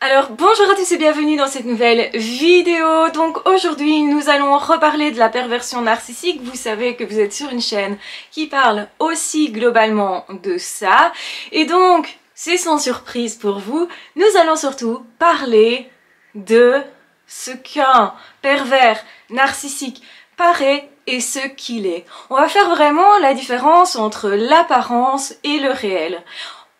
Alors bonjour à tous et bienvenue dans cette nouvelle vidéo. Donc aujourd'hui nous allons reparler de la perversion narcissique. Vous savez que vous êtes sur une chaîne qui parle aussi globalement de ça. Et donc c'est sans surprise pour vous, nous allons surtout parler de ce qu'un pervers narcissique paraît et ce qu'il est. On va faire vraiment la différence entre l'apparence et le réel.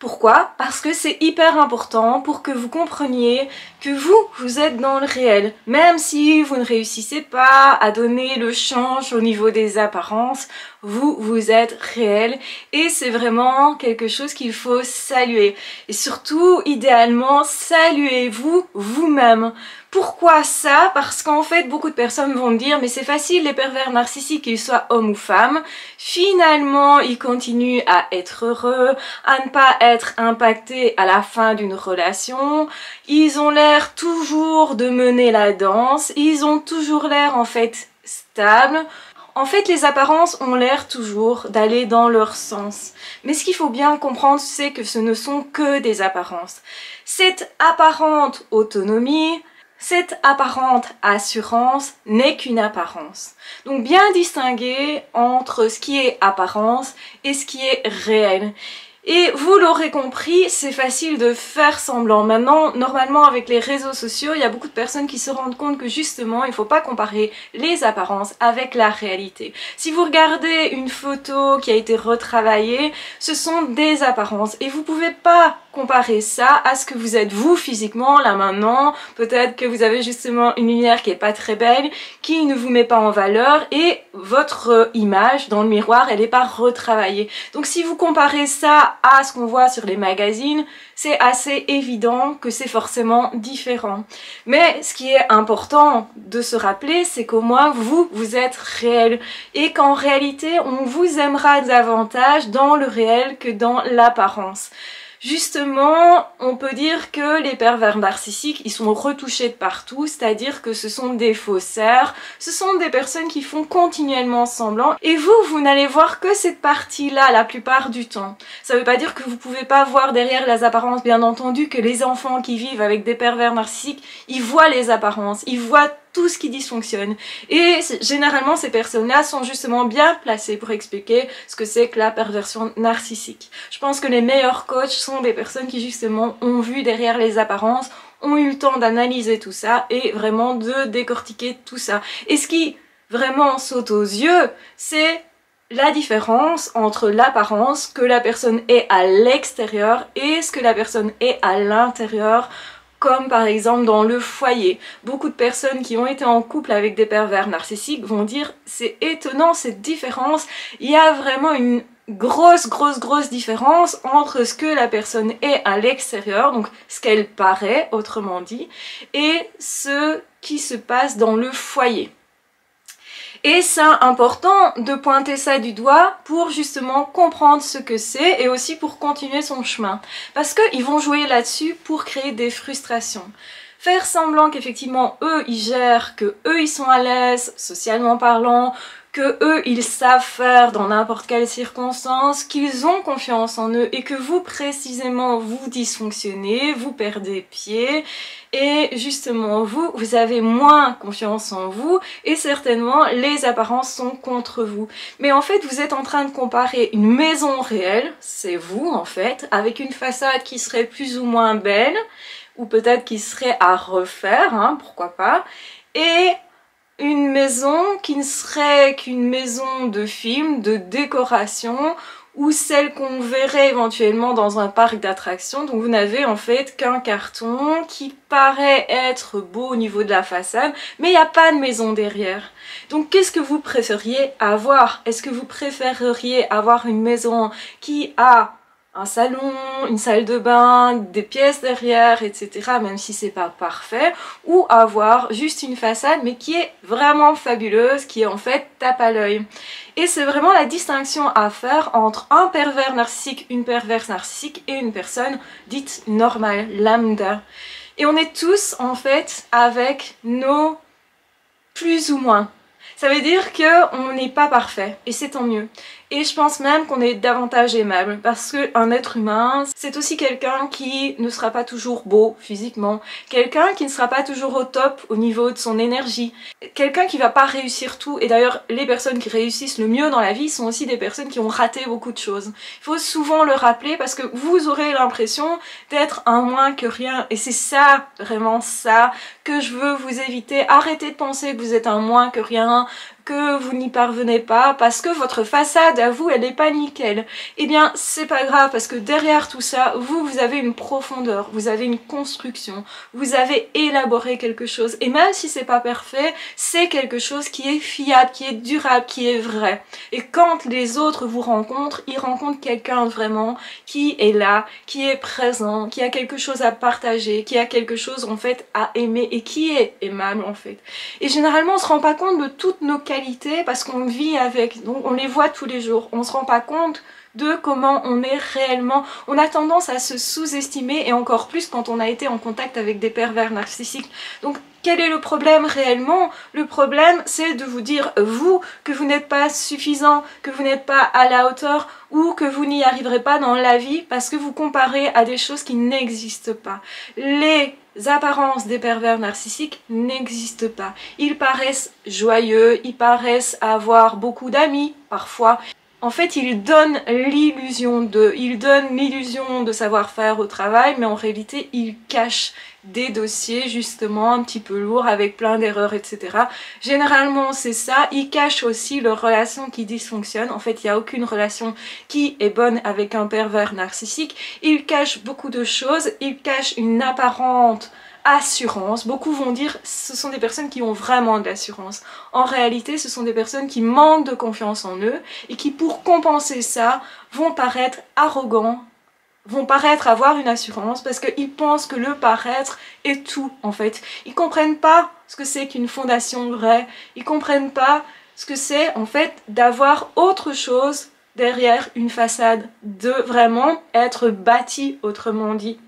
Pourquoi? Parce que c'est hyper important pour que vous compreniez que vous êtes dans le réel. Même si vous ne réussissez pas à donner le change au niveau des apparences, vous êtes réel et c'est vraiment quelque chose qu'il faut saluer. Et surtout, idéalement, saluez-vous vous-même. Pourquoi ça? Parce qu'en fait, beaucoup de personnes vont me dire « mais c'est facile, les pervers narcissiques, qu'ils soient hommes ou femmes. » Finalement, ils continuent à être heureux, à ne pas être impactés à la fin d'une relation. Ils ont l'air toujours de mener la danse. Ils ont toujours l'air en fait stables. En fait, les apparences ont l'air toujours d'aller dans leur sens. Mais ce qu'il faut bien comprendre, c'est que ce ne sont que des apparences. Cette apparente autonomie, cette apparente assurance n'est qu'une apparence. Donc bien distinguer entre ce qui est apparence et ce qui est réel. Et vous l'aurez compris, c'est facile de faire semblant. Maintenant, normalement avec les réseaux sociaux, il y a beaucoup de personnes qui se rendent compte que justement, il ne faut pas comparer les apparences avec la réalité. Si vous regardez une photo qui a été retravaillée, ce sont des apparences. Et vous ne pouvez pas comparer ça à ce que vous êtes vous physiquement, là maintenant. Peut-être que vous avez justement une lumière qui est pas très belle, qui ne vous met pas en valeur et votre image dans le miroir, elle n'est pas retravaillée. Donc si vous comparez ça à ce qu'on voit sur les magazines, c'est assez évident que c'est forcément différent. Mais ce qui est important de se rappeler, c'est qu'au moins vous êtes réel et qu'en réalité, on vous aimera davantage dans le réel que dans l'apparence. Justement, on peut dire que les pervers narcissiques, ils sont retouchés de partout, c'est-à-dire que ce sont des faussaires, ce sont des personnes qui font continuellement semblant, et vous n'allez voir que cette partie-là la plupart du temps. Ça veut pas dire que vous pouvez pas voir derrière les apparences, bien entendu, que les enfants qui vivent avec des pervers narcissiques, ils voient les apparences, ils voient tout ce qui dysfonctionne. Et généralement, ces personnes-là sont justement bien placées pour expliquer ce que c'est que la perversion narcissique. Je pense que les meilleurs coachs sont des personnes qui justement ont vu derrière les apparences, ont eu le temps d'analyser tout ça et vraiment de décortiquer tout ça. Et ce qui vraiment saute aux yeux, c'est la différence entre l'apparence que la personne est à l'extérieur et ce que la personne est à l'intérieur, comme par exemple dans le foyer. Beaucoup de personnes qui ont été en couple avec des pervers narcissiques vont dire c'est étonnant cette différence, il y a vraiment une grosse différence entre ce que la personne est à l'extérieur, donc ce qu'elle paraît autrement dit, et ce qui se passe dans le foyer. Et c'est important de pointer ça du doigt pour justement comprendre ce que c'est et aussi pour continuer son chemin. Parce qu'ils vont jouer là-dessus pour créer des frustrations. Faire semblant qu'effectivement eux ils gèrent, que eux ils sont à l'aise socialement parlant, que eux ils savent faire dans n'importe quelle circonstance, qu'ils ont confiance en eux et que vous précisément vous dysfonctionnez, vous perdez pied et justement vous avez moins confiance en vous et certainement les apparences sont contre vous. Mais en fait vous êtes en train de comparer une maison réelle, c'est vous en fait, avec une façade qui serait plus ou moins belle ou peut-être qui serait à refaire, hein, pourquoi pas, et une maison qui ne serait qu'une maison de film, de décoration, ou celle qu'on verrait éventuellement dans un parc d'attractions. Donc vous n'avez en fait qu'un carton qui paraît être beau au niveau de la façade, mais il n'y a pas de maison derrière. Donc qu'est-ce que vous préfériez avoir? Est-ce que vous préféreriez avoir une maison qui a un salon, une salle de bain, des pièces derrière, etc. même si c'est pas parfait, ou avoir juste une façade mais qui est vraiment fabuleuse, qui est en fait tape à l'œil. Et c'est vraiment la distinction à faire entre un pervers narcissique, une perverse narcissique et une personne dite normale, lambda. Et on est tous en fait avec nos plus ou moins. Ça veut dire qu'on n'est pas parfait, et c'est tant mieux. Et je pense même qu'on est davantage aimable parce qu'un être humain, c'est aussi quelqu'un qui ne sera pas toujours beau physiquement, quelqu'un qui ne sera pas toujours au top au niveau de son énergie, quelqu'un qui va pas réussir tout. Et d'ailleurs, les personnes qui réussissent le mieux dans la vie sont aussi des personnes qui ont raté beaucoup de choses. Il faut souvent le rappeler parce que vous aurez l'impression d'être un moins que rien. Et c'est ça, vraiment ça, que je veux vous éviter. Arrêtez de penser que vous êtes un moins que rien, que vous n'y parvenez pas parce que votre façade à vous elle est pas nickel. Eh bien c'est pas grave parce que derrière tout ça vous avez une profondeur, vous avez une construction, vous avez élaboré quelque chose et même si c'est pas parfait, c'est quelque chose qui est fiable, qui est durable, qui est vrai. Et quand les autres vous rencontrent, ils rencontrent quelqu'un vraiment qui est là, qui est présent, qui a quelque chose à partager, qui a quelque chose en fait à aimer et qui est aimable en fait. Et généralement on se rend pas compte de toutes nos qualités parce qu'on vit avec, donc on les voit tous les jours, on se rend pas compte de comment on est réellement. On a tendance à se sous-estimer et encore plus quand on a été en contact avec des pervers narcissiques. Donc quel est le problème réellement? Le problème c'est de vous dire vous que vous n'êtes pas suffisant, que vous n'êtes pas à la hauteur ou que vous n'y arriverez pas dans la vie parce que vous comparez à des choses qui n'existent pas. Les apparences des pervers narcissiques n'existent pas. Ils paraissent joyeux, ils paraissent avoir beaucoup d'amis parfois. En fait, ils donnent l'illusion de savoir-faire au travail, mais en réalité, ils cachent des dossiers justement un petit peu lourds avec plein d'erreurs, etc. Généralement, c'est ça. Ils cachent aussi leurs relations qui dysfonctionnent. En fait, il n'y a aucune relation qui est bonne avec un pervers narcissique. Ils cachent beaucoup de choses. Ils cachent une apparente assurance. Beaucoup vont dire ce sont des personnes qui ont vraiment de l'assurance. En réalité, ce sont des personnes qui manquent de confiance en eux et qui, pour compenser ça, vont paraître arrogants, vont paraître avoir une assurance parce qu'ils pensent que le paraître est tout en fait. Ils comprennent pas ce que c'est qu'une fondation vraie, ils comprennent pas ce que c'est en fait d'avoir autre chose derrière une façade, de vraiment être bâti autrement dit.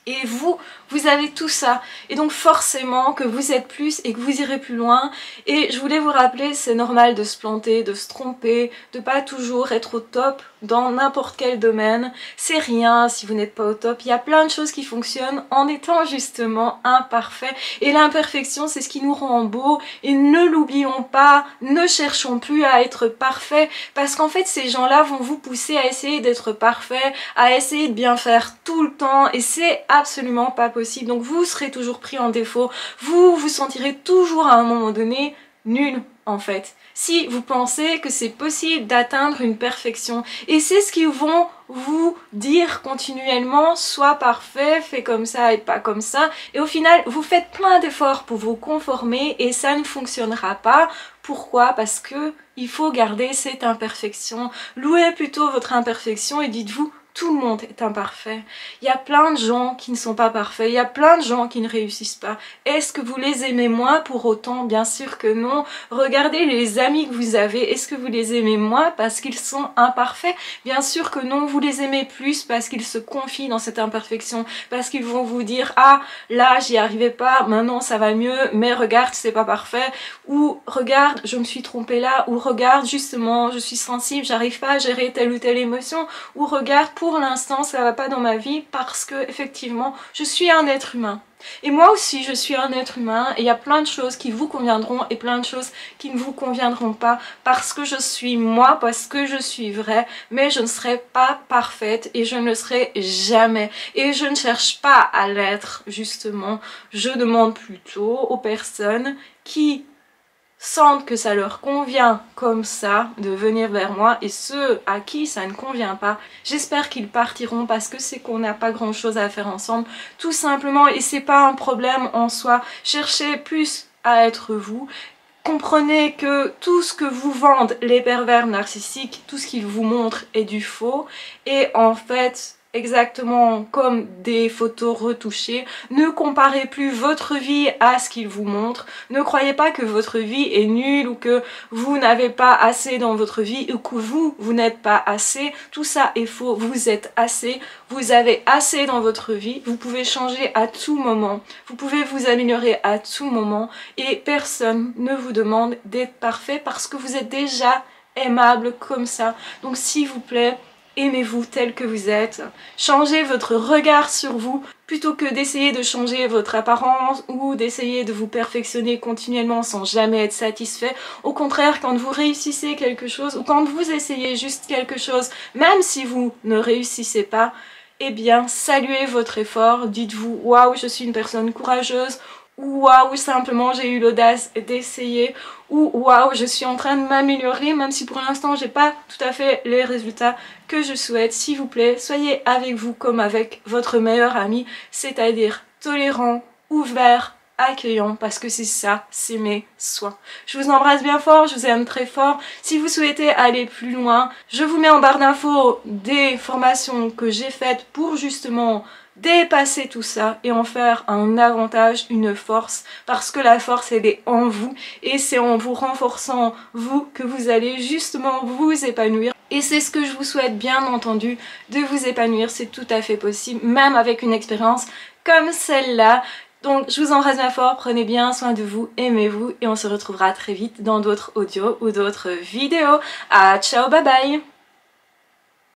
Et vous avez tout ça. Et donc forcément que vous êtes plus et que vous irez plus loin. Et je voulais vous rappeler, c'est normal de se planter, de se tromper, de pas toujours être au top dans n'importe quel domaine. C'est rien si vous n'êtes pas au top. Il y a plein de choses qui fonctionnent en étant justement imparfait. Et l'imperfection, c'est ce qui nous rend beau. Et ne l'oublions pas, ne cherchons plus à être parfait. Parce qu'en fait, ces gens-là vont vous pousser à essayer d'être parfait, à essayer de bien faire tout le temps. Et c'est absolument pas possible. Donc vous serez toujours pris en défaut. Vous vous sentirez toujours à un moment donné nul en fait. Si vous pensez que c'est possible d'atteindre une perfection. Et c'est ce qu'ils vont vous dire continuellement, sois parfait, fais comme ça et pas comme ça. Et au final, vous faites plein d'efforts pour vous conformer et ça ne fonctionnera pas. Pourquoi? Parce que il faut garder cette imperfection. Louez plutôt votre imperfection et dites-vous, tout le monde est imparfait. Il y a plein de gens qui ne sont pas parfaits. Il y a plein de gens qui ne réussissent pas. Est-ce que vous les aimez moins pour autant? Bien sûr que non. Regardez les amis que vous avez. Est-ce que vous les aimez moins parce qu'ils sont imparfaits? Bien sûr que non. Vous les aimez plus parce qu'ils se confient dans cette imperfection. Parce qu'ils vont vous dire, ah, là, j'y arrivais pas. Maintenant, ça va mieux. Mais regarde, c'est pas parfait. Ou regarde, je me suis trompée là. Ou regarde, justement, je suis sensible. J'arrive pas à gérer telle ou telle émotion. Ou regarde, pour l'instant ça va pas dans ma vie parce que effectivement je suis un être humain et moi aussi je suis un être humain et il y a plein de choses qui vous conviendront et plein de choses qui ne vous conviendront pas parce que je suis moi, parce que je suis vraie, mais je ne serai pas parfaite et je ne le serai jamais et je ne cherche pas à l'être justement. Je demande plutôt aux personnes qui sentent que ça leur convient comme ça de venir vers moi et ceux à qui ça ne convient pas, j'espère qu'ils partiront parce que c'est qu'on n'a pas grand chose à faire ensemble tout simplement et c'est pas un problème en soi. Cherchez plus à être vous. Comprenez que tout ce que vous vendent les pervers narcissiques, tout ce qu'ils vous montrent est du faux et en fait exactement comme des photos retouchées. Ne comparez plus votre vie à ce qu'ils vous montrent. Ne croyez pas que votre vie est nulle ou que vous n'avez pas assez dans votre vie ou que vous n'êtes pas assez. Tout ça est faux. Vous êtes assez. Vous avez assez dans votre vie. Vous pouvez changer à tout moment. Vous pouvez vous améliorer à tout moment. Et personne ne vous demande d'être parfait parce que vous êtes déjà aimable comme ça. Donc s'il vous plaît, aimez-vous tel que vous êtes. Changez votre regard sur vous plutôt que d'essayer de changer votre apparence ou d'essayer de vous perfectionner continuellement sans jamais être satisfait. Au contraire, quand vous réussissez quelque chose ou quand vous essayez juste quelque chose, même si vous ne réussissez pas, eh bien saluez votre effort. Dites-vous waouh, je suis une personne courageuse. Ou waouh, simplement j'ai eu l'audace d'essayer, ou waouh, je suis en train de m'améliorer, même si pour l'instant j'ai pas tout à fait les résultats que je souhaite. S'il vous plaît, soyez avec vous comme avec votre meilleur ami, c'est-à-dire tolérant, ouvert, accueillant, parce que c'est ça, s'aimer soi. Je vous embrasse bien fort, je vous aime très fort. Si vous souhaitez aller plus loin, je vous mets en barre d'infos des formations que j'ai faites pour justement dépasser tout ça et en faire un avantage, une force, parce que la force elle est en vous et c'est en vous renforçant vous que vous allez justement vous épanouir. Et c'est ce que je vous souhaite bien entendu, de vous épanouir, c'est tout à fait possible, même avec une expérience comme celle-là. Donc je vous embrasse bien fort, prenez bien soin de vous, aimez-vous et on se retrouvera très vite dans d'autres audios ou d'autres vidéos. Ciao, bye bye.